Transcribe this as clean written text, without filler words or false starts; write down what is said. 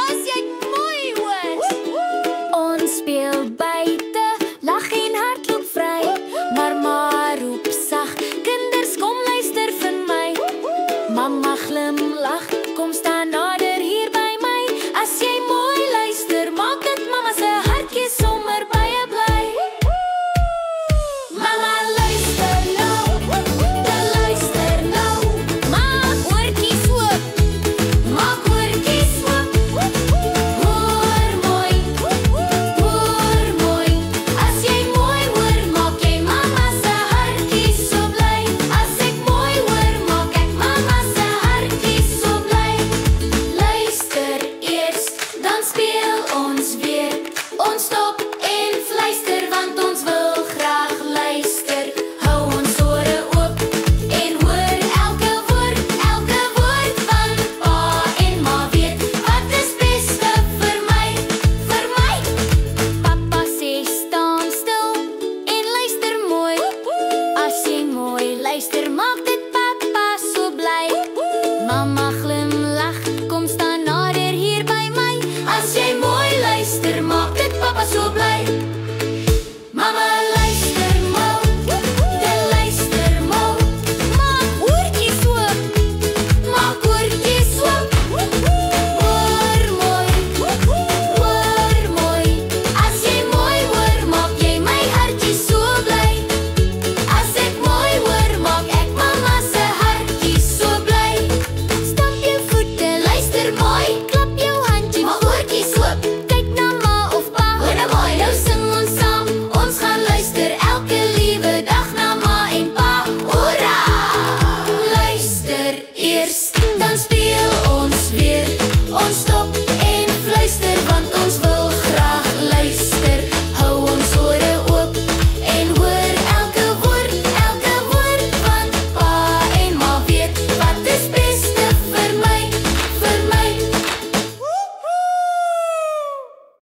As jy mooi was. Ons speel buite, lag en hardloop vry. Maar ma roep sag, kinders kom luister vir my. Mamma glimlag, kom staan nader hier by my. As jy mooi luister, maak dit mamma se hartjie sommer baie bly. Mamma luister nou, te luister nou. Maak oortjies oop, maak oortjies oop. Hoor mooi, hoor mooi. As jy mooi hoor, maak jy mamma se hartjie so bly. As ek mooi hoor, maak ek mamma se hartjie so bly. Luister eers, dan speel ons weer. Ons stop en fluister, want ons wil graag luister. Hou ons ore oop en hoor elke woord van pa en ma weet wat is beste vir my, vir my. Papa sê staan stil en luister mooi. As jy mooi luister, maak dit papa so bly. Mamma